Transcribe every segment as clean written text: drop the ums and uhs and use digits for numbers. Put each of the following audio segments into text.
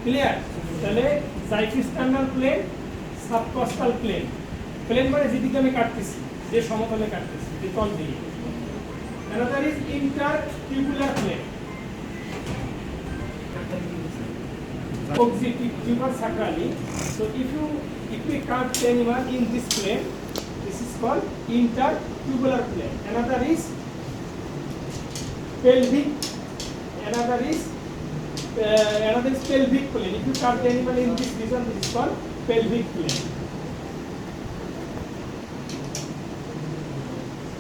Clear? তাহলে জাইফিস্টার্নাল plane, সাবকস্টাল plane. Plane মানে যেদিকে আমি কাটতেছি, যে সমতলে কাটতেছি, যে তল দিয়ে। Another is intertubular plane. Tuber sacrally. So if we cut the animal in this plane, this is called intertubular plane. Another is pelvic. Another is pelvic plane. If you cut the animal in this region, this is called pelvic plane.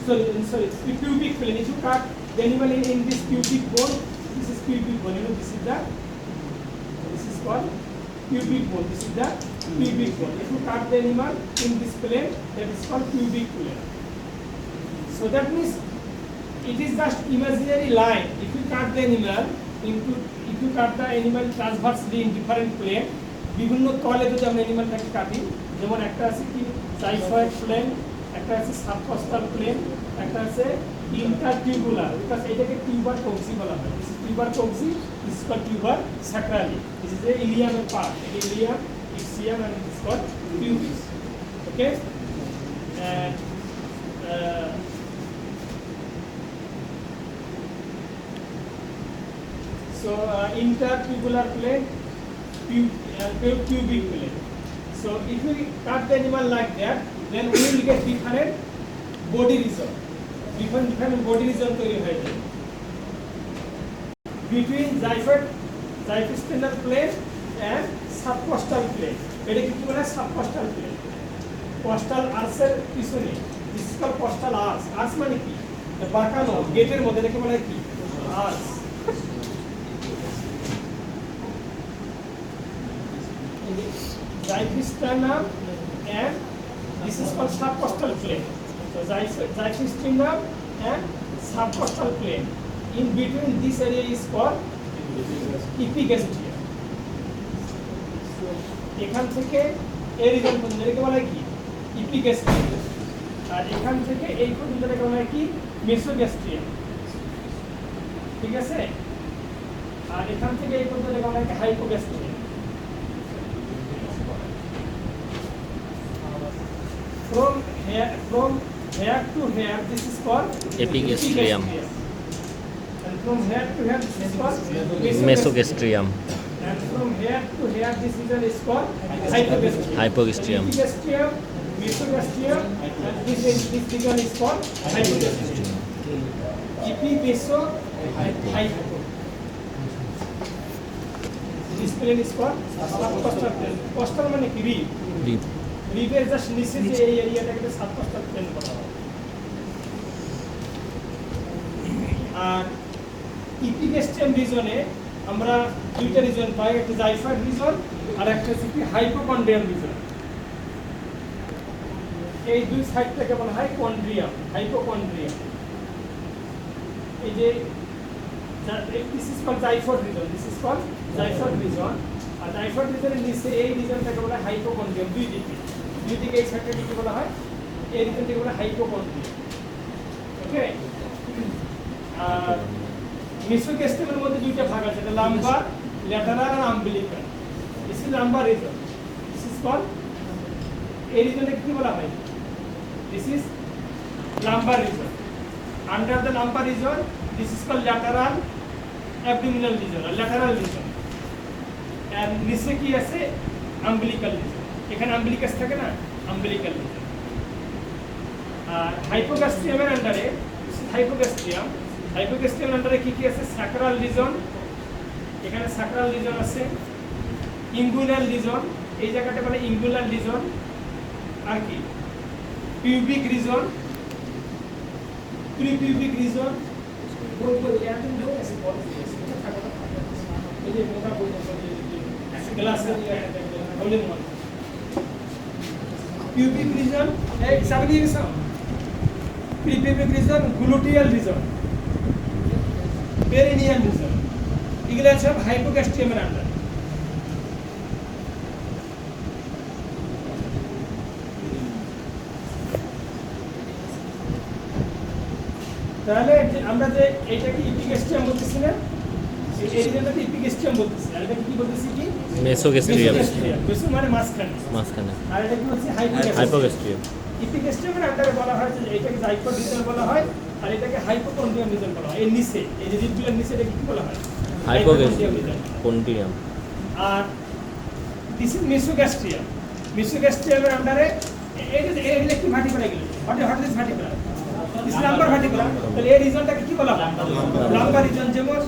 Sorry, pubic plane. If you cut the animal in this pubic bone, this is pubic bone. You know, this is called pubic bone. This is the pubic bone. If you cut the animal in this plane, that is called pubic plane. So that means it is just imaginary line. If you cut the animal transversely in different plane, বিভিন্ন তলে যদি আমরা অ্যানিমালটাকে কাটি, যেমন একটা আছে কি জাইফয়েড plane, একটা আছে সাবকস্টাল প্লেন, একটা আছে ইন্টারটিউবুলার, বিকজ এটাকে টিউবার টক্সি বলা হয়। This is tuber coxae, this is called tuber sacrale. This is a ইলিয়ামের part, ilium, ischium and this called pubis. Okay, and so intertubular plane, pubic plane. So if we cut the animal like that, then we will get different body region. Different body region তৈরি হয়ে যাবে between xiphisternal plane and subcostal plane. এটা কি বলা হয়? Subcostal plane. Costal আর্চের পিছনে, this is called costal arch. Arch মানে কি? বাঁকানো গেটের মধ্যে, এটাকে বলা হয় কি? Arch. Xiphiosternum and this is called subcostal plane. So xiphiosternum and subcostal plane. In between this area is called epigastrium. এখান থেকে এই রিজন পর্যন্ত এটাকে বলা হয় কি? epigastrium. আর এখান থেকে এই পর্যন্ত এটাকে বলা হয় কি? mesogastrium. ঠিক আছে? আর এখান থেকে এই পর্যন্ত এটাকে বলা হয় কি? hypogastrium. From here to here, this is called epigastrium. And from here to here, this is called Mesogastrium. And from here to here, this region is called hypogastrium. Hypogastrium. Epigastrium, mesogastrium, and this region is called hypogastrium. Epi, meso, hypo. This plane is called subcostal plane. Costal মানে কি? Rib. রিবের just নিচে যে এই এরিয়াটাকে সাবকস্টাল plane বলা হয়। আর ইপিগাস্ট্রিয়াম রিজনে আমরা দুইটা reason পাই, একটা জাইফয়েড রিজন আর একটা হচ্ছে কি হাইপোকন্ড্রিয়াম রিজন। এই দুই সাইডটাকে বলা হয় কন্ড্রিয়াম, হাইপোকন্ড্রিয়াম। এই যে this is called xiphoid region, this is called xiphoid region. আর জাইফয়েড রিজনের নিচে এই রিজনটাকে বলা হয় হাইপোকন্ড্রিয়াম। দুই দিকে এই সাইডটাকে বলা হয়, এই রিজনটাকে বলা হয় হাইপোকন্ড্রিয়াম। ওকে, আর মেসোগ্যাস্ট্রিয়ামের মধ্যে দুইটা ভাগ আছে, এটা লাম্বার, ল্যাটারাল আর umbilical. This is lumbar region, this is called, এই রিজনটাকে কি বলা হয়? This is lumbar region. Under the lumbar region, this is called lateral abdominal region আর ল্যাটারাল রিজন। আর নিচে কি আছে? Umbilical reason. এখানে আম্বিলিকাস থাকে না, আম্বিলিকাল রিজন। আর হাইপোগ্যাস্ট্রিয়ামের আন্ডারে, হাইপোগ্যাস্ট্রিয়াম আন্ডারে কি আছে? স্যাক্রাল রিজন, এখানে স্যাক্রাল রিজন আছে, ইঙ্গুইনাল রিজন, এই জায়গাটা বলে ইঙ্গুইনাল রিজন, আর কি পিউবিক রিজন, প্রিপিউবিক রিজন। এই যে মোটা গ্লাসের হোলের মধ্যে পিউবিক রিজন, এই সামনে দিয়ে গেছে prepubic region, gluteal region, perineal region, এগুলো সব হাইপোগ্যাস্ট্রিয়ামের আন্ডার। তাহলে আমরা যে এইটাকে ইপিগ্যাস্ট্রিয়াম বলতেছি না, এই রিজনটাকে ইপিগ্যাস্ট্রিয়াম বলতেছি, আর এটা কি বলতেছি কি? মেসোগ্যাস্ট্রিয়াম মেসো মানে মাঝখানে, মাঝখানে আর এটা কি বলছি? হাইপোগ্যাস্ট্রিয়াম। হাইপোগ্যাস্ট্রিয়াম ইপিগ্যাস্ট্রিয়ামের আন্ডারে বলা হয় যে এটাকে জাইগোট রিজন বলা হয়, আর এটাকে হাইপোকন্ড্রিয়াম রিজন বলা হয়। এর নিচে এই যে রিবগুলোর নিচে এটাকে কি বলা হয়? Hypogastrium region. কন্টিনিয়াম আর দিস ইজ মেসোগ্যাস্ট্রিয়াম। মেসোগ্যাস্ট্রিয়ামের আন্ডারে এটা কি ভার্টিব্রা এগুলো? What is vertebra? This lumbar vertebra. তাহলে এই রিজনটাকে কি বলা হয়? Lumbar region. যেমন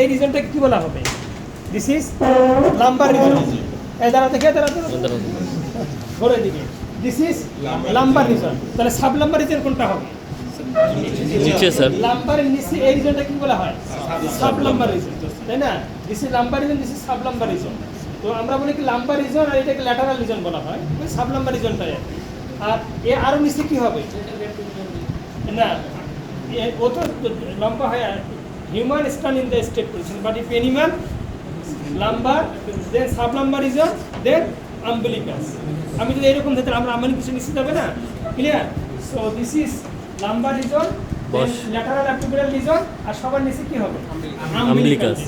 এই রিজনটাকে কি বলা হবে? This is lumbar region. এই দাঁড়াতে ধরে দিকে দিস ইজ লাম্বার রিজন। তাহলে সাব লাম্বার রিজন কোনটা হবে? নিচে স্যার লাম্বারের নিচে এই রিজনটা কি বলা হয়? সাব লাম্বার রিজন, তাই না? This is lumbar region, this is sub lumbar reason. তো আমরা বলি কি লাম্বার রিজন, আর এটাকে ল্যাটারাল রিজন বলা হয়, সাব লাম্বার রিজনটাই। আর আরো নিচে কি হবে না? ও তো লম্বা হয় human stand in the state position, but if animal lumbar then sub lumbar region then umbilicus. আমি যদি এরকম দিতে আমরা কিছু নিশ্চিত হবে না, clear? So this is lumbar region, lateral abdominal region, আর সবার নিচে কি হবে? Umbilicus.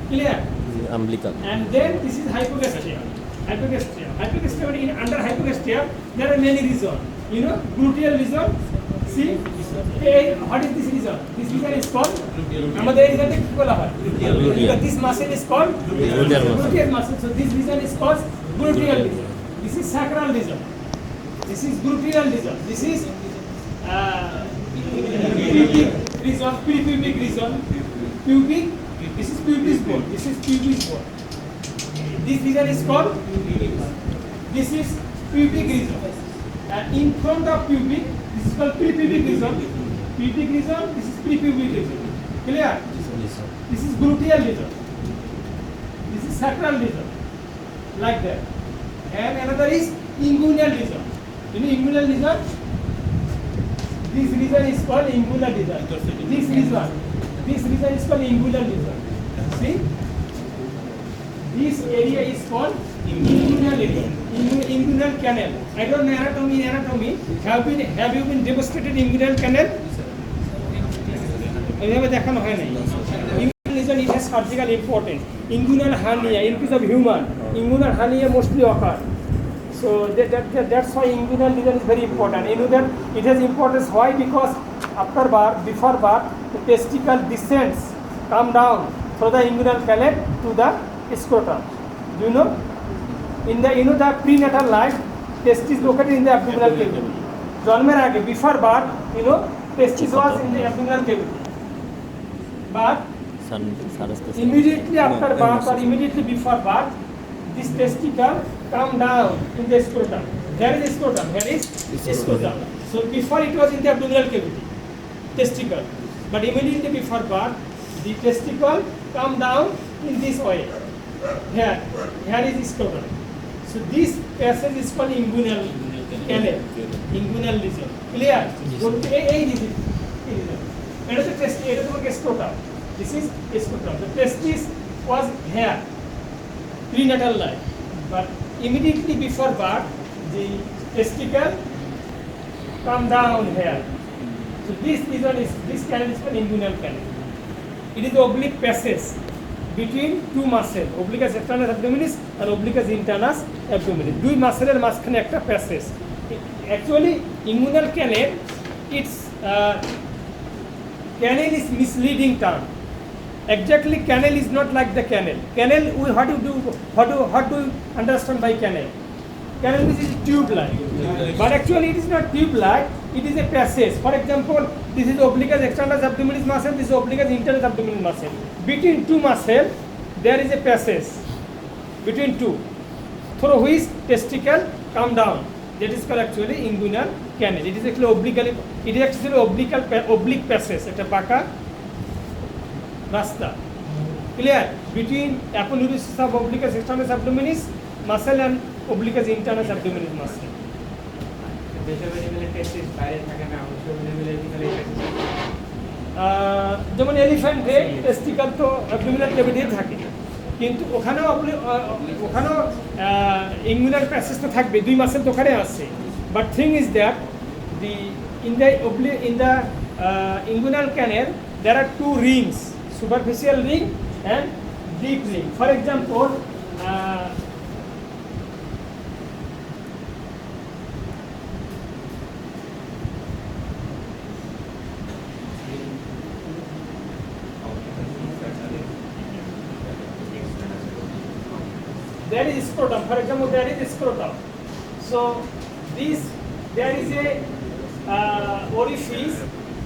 Clear? Umbilicus And then this is hypogastrium. Under hypogastrium there are many regions. You know, gluteal region. See, what is this region? This region is called. আমাদের এই region কি বলা হয়? Gluteal. This muscle is called gluteal muscle. So this region is called gluteal region. This is sacral region. This is gluteal region. This is pubic region. Prepubic region. Pubic. This is pubis bone. This is pubis bone. This region is called. This is pubic region. And in front of pubic, this is called prepubic region. Pubic region. This is prepubic region. Clear? This is gluteal region. This is sacral region. Like that. And another is inguinal region. You know inguinal region? This region is called inguinal region. This region is called inguinal region. See? This area is called inguinal area. Inguinal canal. I don't know anatomy. Have you been demonstrated inguinal canal? এইভাবে দেখানো হয় নাই। Inguinal region it has surgical importance. Inguinal hernia in case of human. Inguinal hernia mostly occur. So that's why inguinal region is very important. You know that it has importance. Why? Because after birth, before birth, the testicle descends, come down through the inguinal canal to the scrotum. Do you know? The prenatal life, testis located in the abdominal cavity. জন্মের আগে, before birth, testis was in the abdominal cavity. But immediately after birth or immediately before birth, this testicle come down in the scrotum. There is scrotum. Here is scrotum. So before it was in the abdominal cavity, testicle. But immediately before birth, the testicle come down in this way. Here is scrotum. So this passage is called inguinal canal, inguinal region. Clear? এই region. এটা তো test, এটা তোমাকে scrotum. This is scrotum. The testis was here, prenatal life. But immediately before birth, the testicle come down here. So this canal is called inguinal canal. It is the oblique passage between two muscles, obliquus externus abdominis and obliquus internus abdominis. দুই মাসেলের মাঝখানে একটা passage. Actually, inguinal canal, its canal is misleading term. Exactly, canal is not like the canal. Canal, what do you understand by canal? Canal is tube-like, but actually it is not tube-like. It is a passage. For example, this is obliquus externus abdominis muscle. This is obliquus internus abdominis muscle. Between two muscles, there is a passage between two, through which testicle come down. That is called actually inguinal canal. It is actually oblique passage. It's a baka rasta. Clear? Between aponeurosis of obliquus externus abdominis muscle and obliquus internus abdominis muscle. যেমন এলিফ্যান্টে টেস্টিকল তো abdominal cavity থাকে, কিন্তু ওখানেও inguinal passage তো থাকবে, দুই muscle তো ওখানে আছে। But thing is that in the inguinal canal there are two rings, superficial ring and deep ring. For example, there is scrotum. For example, there is scrotum. So there is a orifice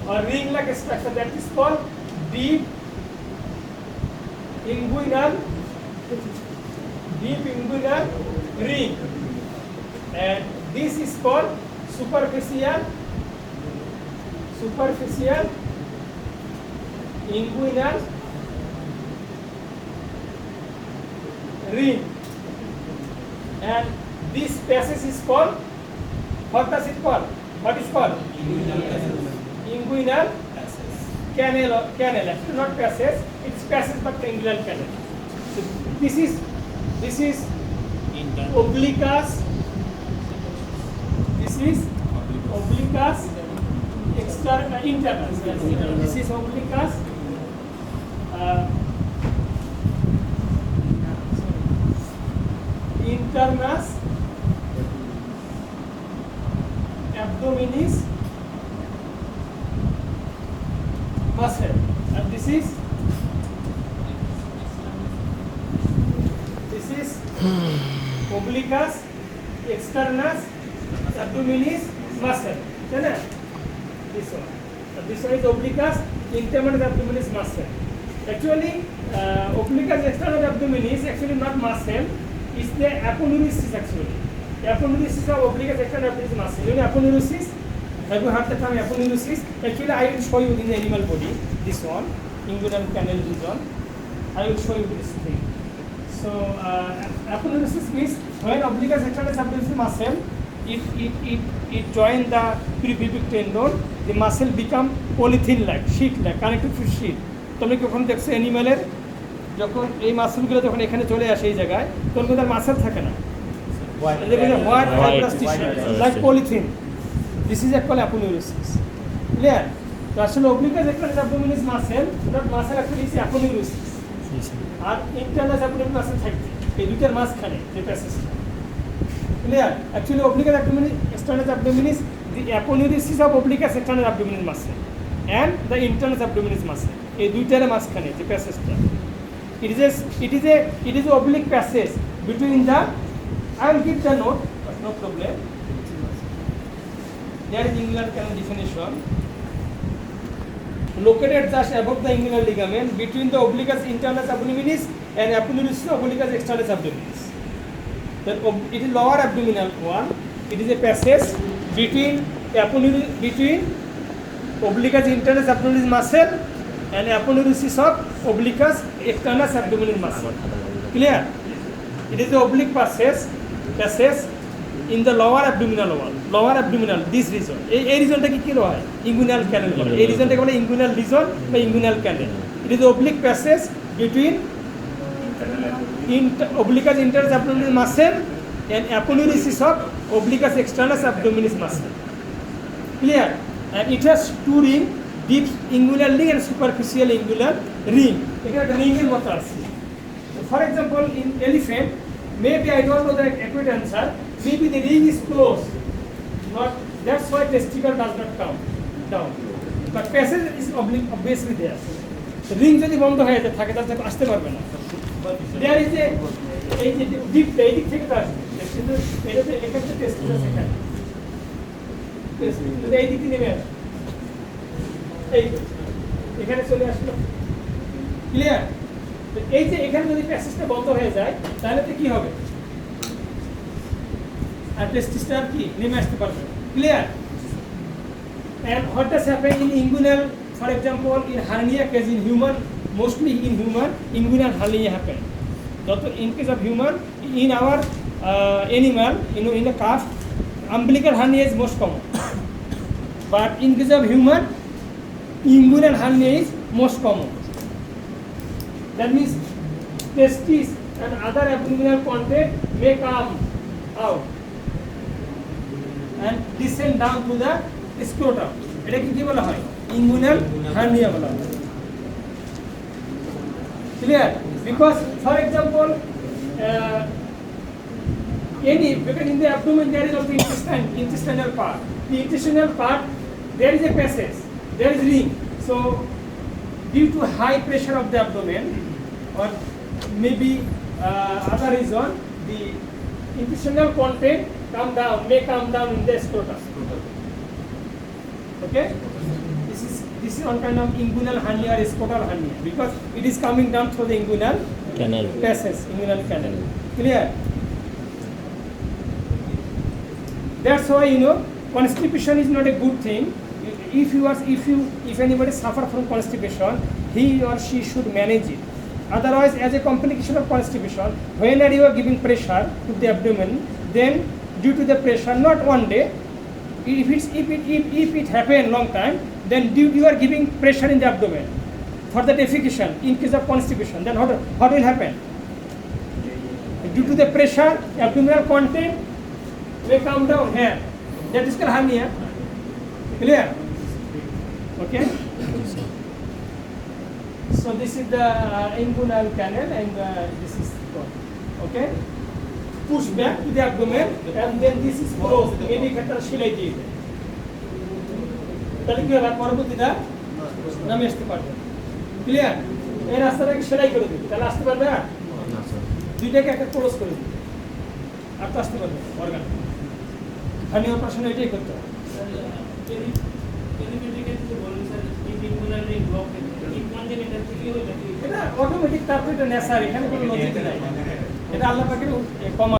or ring-like structure that is called deep inguinal ring, and this is called superficial inguinal ring, and this passage is called, what does it call? What is called? Inguinal canal. Actually not passage, it's passage but inguinal canal. So this is obliquus. This is obliquus internus. This is obliquus internus abdominis muscle, and this is obliquus externus abdominis muscle. This one. This one is obliquus internus abdominis muscle. Actually, obliquus externus abdominis is actually not muscle. It's the aponeurosis actually. The aponeurosis of obliquus externus abdominis muscle. You know aponeurosis? Have you heard the term aponeurosis? Actually, I will show you in the animal body. This one, inguinal canal region. I will show you this thing. So, aponeurosis means when obliquus externus abdominis muscle, it join the prepubic tendon, the muscle become polythene-like, sheet-like, connected to sheet. তোমরা কি ওখানে দেখছো অ্যানিমালের যখন এই মাসলগুলো যখন এখানে চলে আসে এই জায়গায় তখন কিন্তু আর মাসল থাকে না, white fibrous tissue like polythene. This is called aponeurosis. Clear? তো আসলে obliquus externus abdominis muscle, not muscle actually is aponeurosis. R internal abdominis muscle থাকবে এই দুইটার মাঝখানে যে প্যাসেজটা। Clear? Actually obliquus externus abdominis, the aponeurosis of obliquus externus abdominis muscle and the internal abdominis muscle. এই দুইটার মাঝখানে যে প্যাসেজটা, it is a oblique passage between the, I will give the note but no problem. There is inguinal canal definition located just above the inguinal ligament between the obliquus internus abdominis and aponeurosis of obliquus externus abdominis. That it is lower abdominal one. It is a passage between obliquus internus abdominis muscle and aponeurosis of obliquus externus abdominis muscle. Clear? It is the oblique passage in the lower abdominal wall. Lower abdominal, this region. এই রিজনটাকে কি বলা হয়? Inguinal ক্যানেল বলে। এই রিজনটাকে বলে inguinal region বা inguinal canal. It is the oblique passage between obliquus internus abdominis muscle and aponeurosis of obliquus externus abdominis muscle. Clear? And it has two ring, deep inguinal ring and superficial inguinal ring. এখানে একটা ring এর মতো আছে। For example, in elephant, maybe I don't know the accurate answer. Maybe the ring is closed. Not that's why testicle does not come down. But passage is obviously there. The ring যদি বন্ধ হয়ে যায় থাকে তাহলে আসতে পারবে না। There is a এই যে ডিপ এই দিক থেকে আসবে। কিন্তু এটাতে এখানে টেস্টিকল সেখানে। টেস্টিকল এই দিক থেকে নেমে আসবে। এই এখানে চলে আসলো। ক্লিয়ার? এই যে এখানে যদি প্যাসেজটা বন্ধ হয়ে যায় তাহলে তো কি হবে? আর টেস্টিসটা কি নেমে আসতে পারবে। Clear? And what does happen in inguinal, for example, in hernia case in human, mostly in human, inguinal hernia happen. But in case of human, in our animal, in the calf, umbilical hernia is most common. But in case of human, inguinal hernia is most common. That means testis and other abdominal content may come out and descend down to the scrotum. এটাকে কি বলা হয়? Inguinal hernia বলা হয়। Clear? Because, for example, because in the abdomen there is also intestinal part. The intestinal part, there is a passage, there is ring. So, due to high pressure of the abdomen, or maybe other reason, the intestinal content may come down in the scrotum. Okay? This is one kind of inguinal hernia or scrotal hernia, because it is coming down through the inguinal Canal. passage, inguinal canal. Clear? That's why constipation is not a good thing. If anybody suffer from constipation, he or she should manage it. Otherwise, as a complication of constipation, whenever you are giving pressure to the abdomen, then due to the pressure, not one day, if it happen long time, then you are giving pressure in the abdomen for the defecation in case of constipation, then what will happen? Due to the pressure, abdominal content may come down here. That is called hernia. Clear? Okay? So this is the inguinal canal, and this is gone. Okay? Push back to the abdomen, and then this is closed. Maybe ক্ষেত্রে সেলাই দিয়ে দেয়। তাহলে কি হবে? পরবর্তীটা নামে আসতে পারবে। ক্লিয়ার? এই রাস্তাটাকে সেলাই করে দিবে। তাহলে আসতে পারবে না? দুইটাকে একটা ক্লোজ করে দিবে। আর তো আসতে পারবে অর্গান। খালি অপারেশন এটাই করতে হবে। এটা অটোমেটিক, তারপরে এটা নেশার, এখানে কোনো লজিক নাই। এটা আল্লাহ পাকের কমা